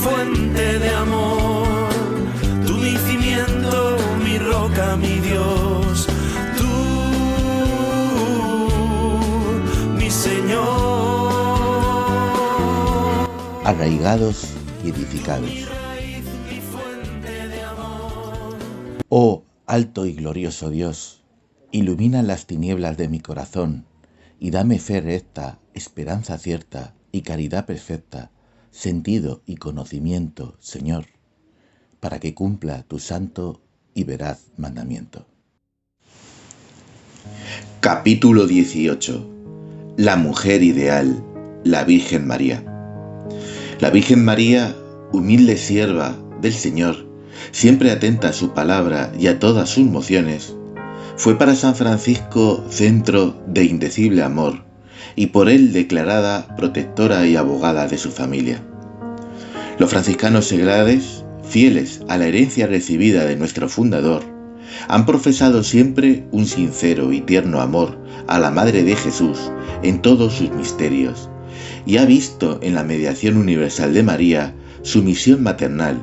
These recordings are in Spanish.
fuente de amor, tú mi cimiento, mi roca, mi Dios, tú, mi Señor. Arraigados y edificados. Oh alto y glorioso Dios, ilumina las tinieblas de mi corazón y dame fe recta, esperanza cierta y caridad perfecta, sentido y conocimiento, Señor, para que cumpla tu santo y veraz mandamiento. Capítulo 18. La mujer ideal, la Virgen María. La Virgen María, humilde sierva del Señor, siempre atenta a su palabra y a todas sus mociones, fue para San Francisco centro de indecible amor y por él declarada protectora y abogada de su familia. Los franciscanos seglares, fieles a la herencia recibida de nuestro fundador, han profesado siempre un sincero y tierno amor a la Madre de Jesús en todos sus misterios, y ha visto en la mediación universal de María su misión maternal.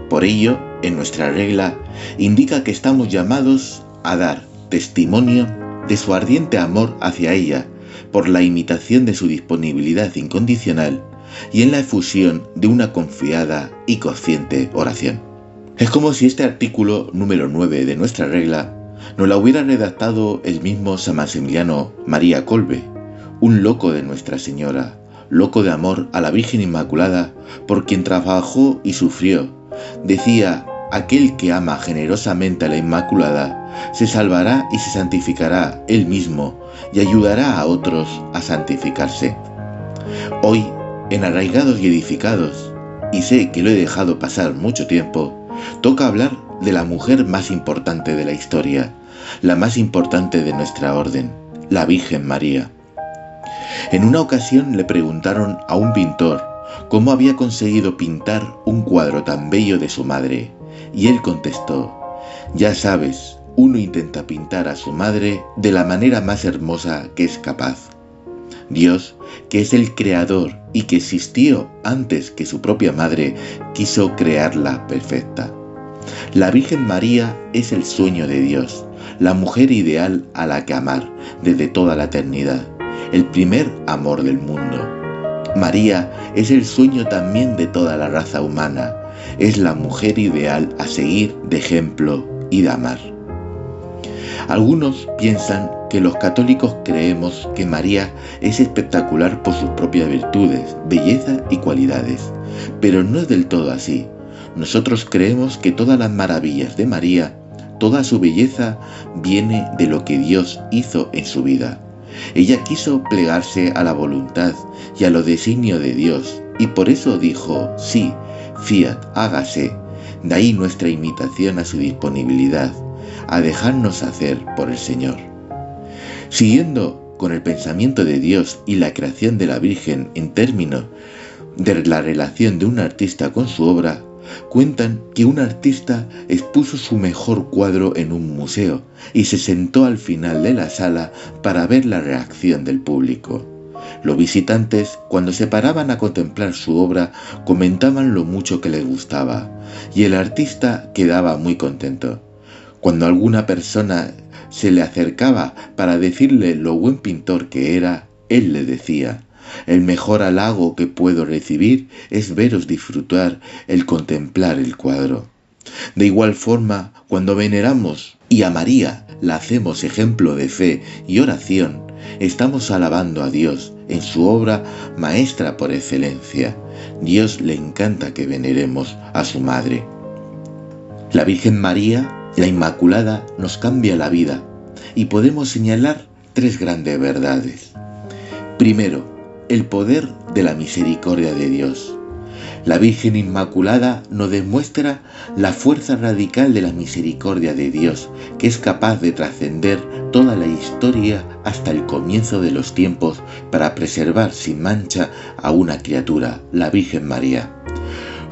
Por ello, en nuestra regla, indica que estamos llamados a dar testimonio de su ardiente amor hacia ella, por la imitación de su disponibilidad incondicional y en la efusión de una confiada y consciente oración. Es como si este artículo número 9 de nuestra regla nos la hubiera redactado el mismo San Maximiliano María Kolbe, un loco de Nuestra Señora, loco de amor a la Virgen Inmaculada, por quien trabajó y sufrió. Decía: aquel que ama generosamente a la Inmaculada se salvará y se santificará él mismo y ayudará a otros a santificarse. Hoy, en Arraigados y Edificados, y sé que lo he dejado pasar mucho tiempo, toca hablar de la mujer más importante de la historia, la más importante de nuestra orden, la Virgen María. En una ocasión le preguntaron a un pintor cómo había conseguido pintar un cuadro tan bello de su madre, y él contestó: ya sabes, uno intenta pintar a su madre de la manera más hermosa que es capaz. Dios, que es el creador y que existió antes que su propia madre, quiso crearla perfecta. La Virgen María es el sueño de Dios, la mujer ideal a la que amar desde toda la eternidad, el primer amor del mundo. María es el sueño también de toda la raza humana, es la mujer ideal a seguir de ejemplo y de amar. Algunos piensan que los católicos creemos que María es espectacular por sus propias virtudes, belleza y cualidades, pero no es del todo así. Nosotros creemos que todas las maravillas de María, toda su belleza, viene de lo que Dios hizo en su vida. Ella quiso plegarse a la voluntad y a los designios de Dios, y por eso dijo: sí, fiat, hágase. De ahí nuestra imitación a su disponibilidad, a dejarnos hacer por el Señor. Siguiendo con el pensamiento de Dios y la creación de la Virgen en términos de la relación de un artista con su obra, cuentan que un artista expuso su mejor cuadro en un museo y se sentó al final de la sala para ver la reacción del público. Los visitantes, cuando se paraban a contemplar su obra, comentaban lo mucho que les gustaba, y el artista quedaba muy contento. Cuando alguna persona se le acercaba para decirle lo buen pintor que era, él le decía: el mejor halago que puedo recibir es veros disfrutar el contemplar el cuadro. De igual forma, cuando veneramos y a María la hacemos ejemplo de fe y oración, estamos alabando a Dios en su obra maestra por excelencia. Dios le encanta que veneremos a su madre. La Virgen María, la Inmaculada, nos cambia la vida y podemos señalar tres grandes verdades. Primero, el poder de la misericordia de Dios. La Virgen Inmaculada nos demuestra la fuerza radical de la misericordia de Dios, que es capaz de trascender toda la historia hasta el comienzo de los tiempos para preservar sin mancha a una criatura, la Virgen María,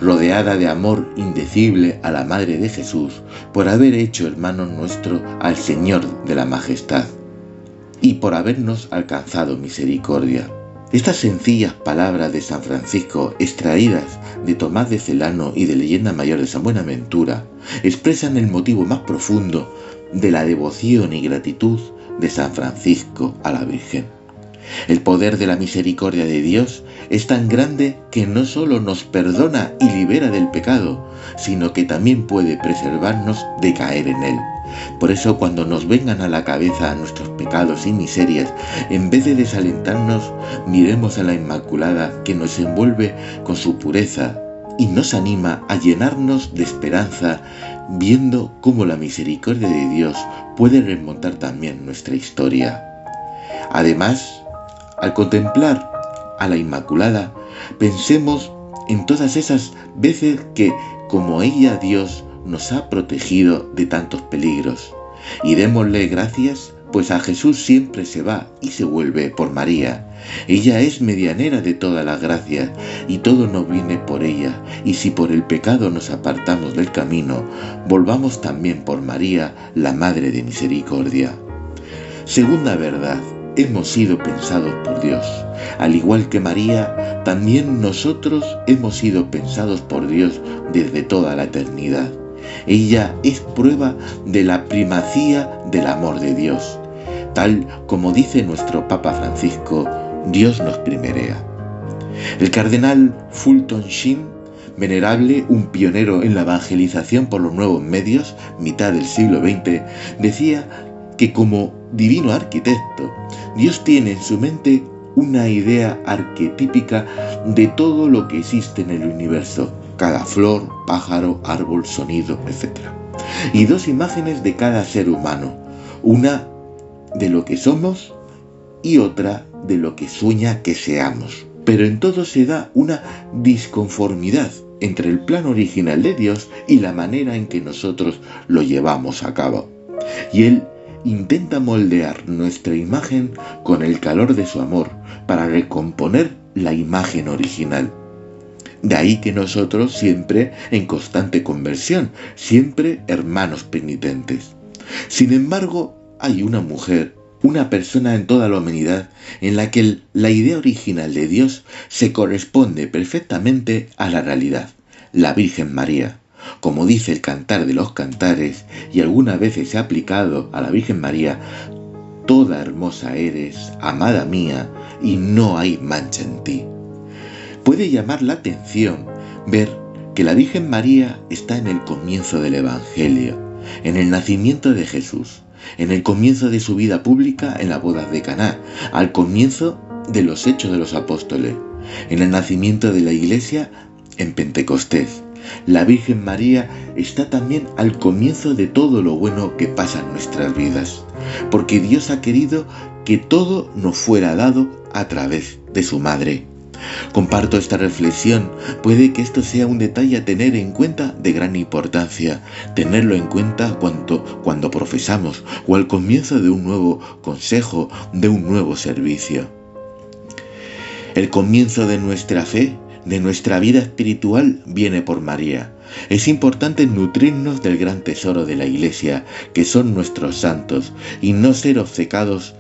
rodeada de amor indecible a la Madre de Jesús por haber hecho hermano nuestro al Señor de la Majestad y por habernos alcanzado misericordia. Estas sencillas palabras de San Francisco, extraídas de Tomás de Celano y de Leyenda Mayor de San Buenaventura, expresan el motivo más profundo de la devoción y gratitud de San Francisco a la Virgen. El poder de la misericordia de Dios es tan grande que no solo nos perdona y libera del pecado, sino que también puede preservarnos de caer en él. Por eso, cuando nos vengan a la cabeza nuestros pecados y miserias, en vez de desalentarnos, miremos a la Inmaculada, que nos envuelve con su pureza y nos anima a llenarnos de esperanza, viendo cómo la misericordia de Dios puede remontar también nuestra historia. Además, al contemplar a la Inmaculada, pensemos en todas esas veces que, como ella, Dios nos ha protegido de tantos peligros. Y démosle gracias, pues a Jesús siempre se va y se vuelve por María. Ella es medianera de todas las gracias, y todo nos viene por ella. Y si por el pecado nos apartamos del camino, volvamos también por María, la Madre de Misericordia. Segunda verdad: hemos sido pensados por Dios. Al igual que María, también nosotros hemos sido pensados por Dios desde toda la eternidad. Ella es prueba de la primacía del amor de Dios. Tal como dice nuestro Papa Francisco, Dios nos primerea. El cardenal Fulton Sheen, venerable, un pionero en la evangelización por los nuevos medios, mitad del siglo XX, decía que como divino arquitecto, Dios tiene en su mente una idea arquetípica de todo lo que existe en el universo, cada flor, pájaro, árbol, sonido, etc. Y dos imágenes de cada ser humano, una de lo que somos y otra de lo que sueña que seamos. Pero en todo se da una disconformidad entre el plan original de Dios y la manera en que nosotros lo llevamos a cabo. Y Él intenta moldear nuestra imagen con el calor de su amor para recomponer la imagen original. De ahí que nosotros siempre en constante conversión, siempre hermanos penitentes. Sin embargo, hay una mujer, una persona en toda la humanidad en la que la idea original de Dios se corresponde perfectamente a la realidad, la Virgen María. Como dice el Cantar de los Cantares, y algunas veces se ha aplicado a la Virgen María: toda hermosa eres, amada mía, y no hay mancha en ti. Puede llamar la atención ver que la Virgen María está en el comienzo del Evangelio, en el nacimiento de Jesús, en el comienzo de su vida pública en las bodas de Caná, al comienzo de los Hechos de los Apóstoles, en el nacimiento de la Iglesia en Pentecostés. La Virgen María está también al comienzo de todo lo bueno que pasa en nuestras vidas, porque Dios ha querido que todo nos fuera dado a través de su Madre. Comparto esta reflexión, puede que esto sea un detalle a tener en cuenta de gran importancia, tenerlo en cuenta cuando profesamos o al comienzo de un nuevo consejo, de un nuevo servicio. El comienzo de nuestra fe, de nuestra vida espiritual, viene por María. Es importante nutrirnos del gran tesoro de la Iglesia, que son nuestros santos, y no ser obcecados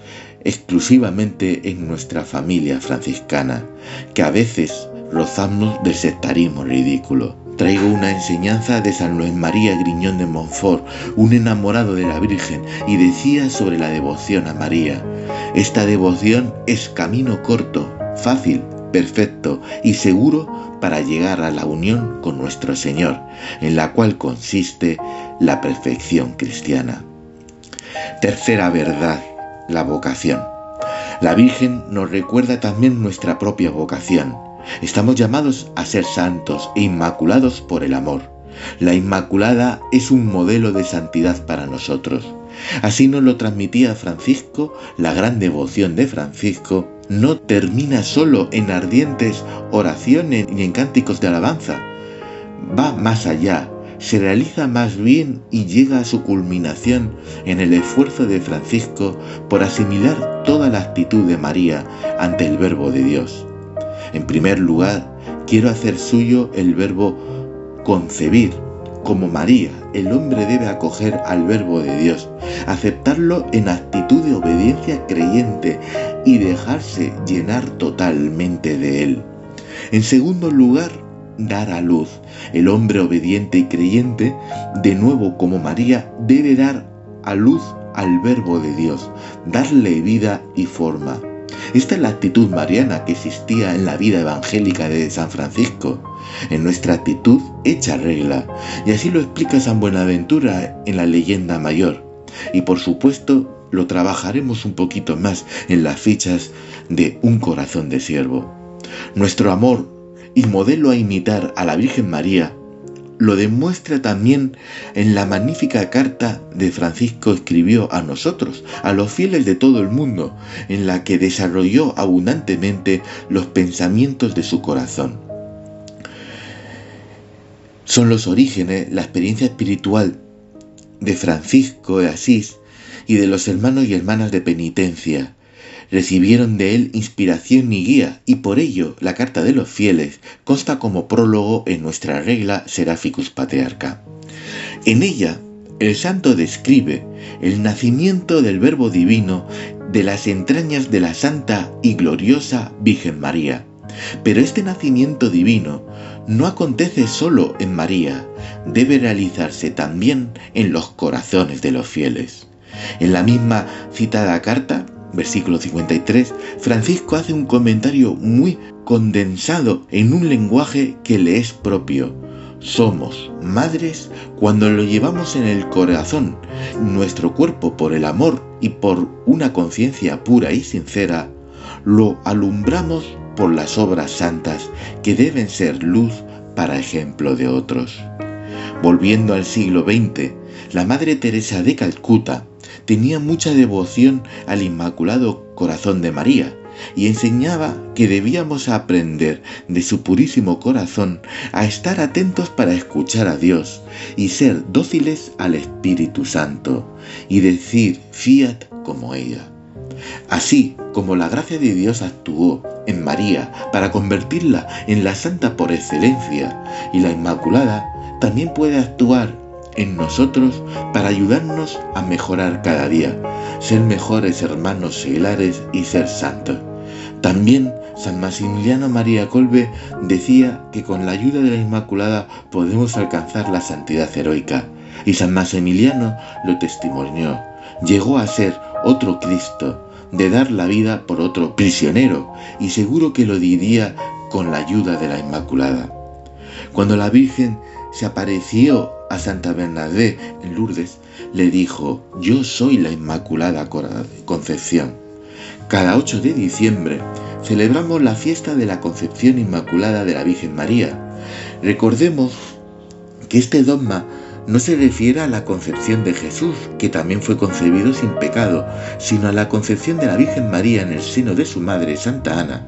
exclusivamente en nuestra familia franciscana, que a veces rozamos del sectarismo ridículo. Traigo una enseñanza de San Luis María Griñón de Montfort, un enamorado de la Virgen, y decía sobre la devoción a María: esta devoción es camino corto, fácil, perfecto y seguro para llegar a la unión con nuestro Señor, en la cual consiste la perfección cristiana. Tercera verdad: la vocación. La Virgen nos recuerda también nuestra propia vocación. Estamos llamados a ser santos e inmaculados por el amor. La Inmaculada es un modelo de santidad para nosotros. Así nos lo transmitía Francisco. La gran devoción de Francisco no termina solo en ardientes oraciones ni en cánticos de alabanza. Va más allá, se realiza más bien y llega a su culminación en el esfuerzo de Francisco por asimilar toda la actitud de María ante el Verbo de Dios. En primer lugar, quiero hacer suyo el verbo concebir, como María, el hombre debe acoger al Verbo de Dios, aceptarlo en actitud de obediencia creyente y dejarse llenar totalmente de él. En segundo lugar, dar a luz. El hombre obediente y creyente, de nuevo como María, debe dar a luz al Verbo de Dios, darle vida y forma. Esta es la actitud mariana que existía en la vida evangélica de San Francisco, en nuestra actitud hecha regla, y así lo explica San Buenaventura en la Leyenda Mayor, y por supuesto lo trabajaremos un poquito más en las fichas de Un corazón de siervo. Nuestro amor y modelo a imitar a la Virgen María lo demuestra también en la magnífica carta de Francisco escribió a nosotros, a los fieles de todo el mundo, en la que desarrolló abundantemente los pensamientos de su corazón. Son los orígenes, la experiencia espiritual de Francisco de Asís y de los hermanos y hermanas de penitencia. Recibieron de él inspiración y guía, y por ello la carta de los fieles consta como prólogo en nuestra regla Seraphicus Patriarca. En ella, el santo describe el nacimiento del Verbo Divino de las entrañas de la Santa y Gloriosa Virgen María. Pero este nacimiento divino no acontece solo en María, debe realizarse también en los corazones de los fieles. En la misma citada carta, versículo 53, Francisco hace un comentario muy condensado en un lenguaje que le es propio. Somos madres cuando lo llevamos en el corazón, nuestro cuerpo por el amor y por una conciencia pura y sincera, lo alumbramos por las obras santas que deben ser luz para ejemplo de otros. Volviendo al siglo XX, la Madre Teresa de Calcuta tenía mucha devoción al Inmaculado Corazón de María y enseñaba que debíamos aprender de su purísimo corazón a estar atentos para escuchar a Dios y ser dóciles al Espíritu Santo y decir fiat como ella. Así como la gracia de Dios actuó en María para convertirla en la santa por excelencia, y la Inmaculada también puede actuar en nosotros para ayudarnos a mejorar cada día, ser mejores hermanos seglares y ser santos. También San Maximiliano María Kolbe decía que con la ayuda de la Inmaculada podemos alcanzar la santidad heroica, y San Maximiliano lo testimonió. Llegó a ser otro Cristo, de dar la vida por otro prisionero, y seguro que lo diría con la ayuda de la Inmaculada. Cuando la Virgen se apareció a Santa Bernadette en Lourdes, le dijo: yo soy la Inmaculada Concepción. Cada 8 de diciembre celebramos la fiesta de la Concepción Inmaculada de la Virgen María. Recordemos que este dogma no se refiere a la concepción de Jesús, que también fue concebido sin pecado, sino a la concepción de la Virgen María en el seno de su madre, Santa Ana.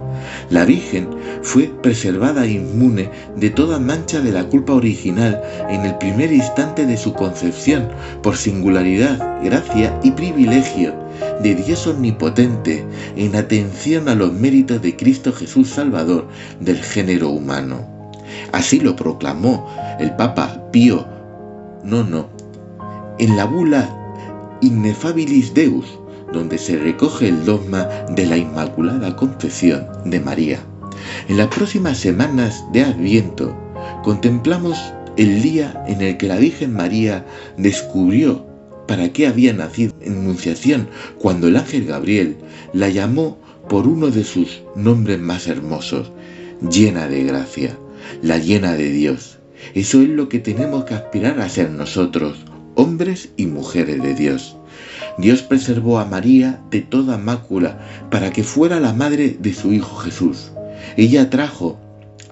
La Virgen fue preservada e inmune de toda mancha de la culpa original en el primer instante de su concepción, por singularidad, gracia y privilegio de Dios omnipotente, en atención a los méritos de Cristo Jesús Salvador del género humano. Así lo proclamó el Papa Pío IX en la bula Ineffabilis Deus, donde se recoge el dogma de la Inmaculada Concepción de María. En las próximas semanas de Adviento contemplamos el día en el que la Virgen María descubrió para qué había nacido en Anunciación, cuando el ángel Gabriel la llamó por uno de sus nombres más hermosos: llena de gracia, la llena de Dios. Eso es lo que tenemos que aspirar a ser nosotros, hombres y mujeres de Dios. Dios preservó a María de toda mácula para que fuera la madre de su Hijo Jesús. Ella trajo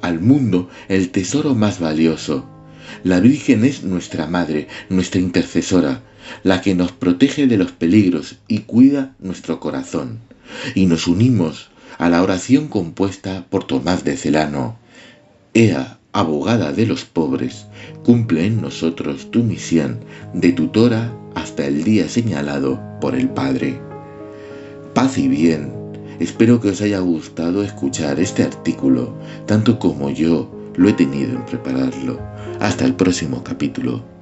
al mundo el tesoro más valioso. La Virgen es nuestra madre, nuestra intercesora, la que nos protege de los peligros y cuida nuestro corazón. Y nos unimos a la oración compuesta por Tomás de Celano: Ea, abogada de los pobres, cumple en nosotros tu misión de tutora hasta el día señalado por el Padre. Paz y bien. Espero que os haya gustado escuchar este artículo, tanto como yo lo he tenido en prepararlo. Hasta el próximo capítulo.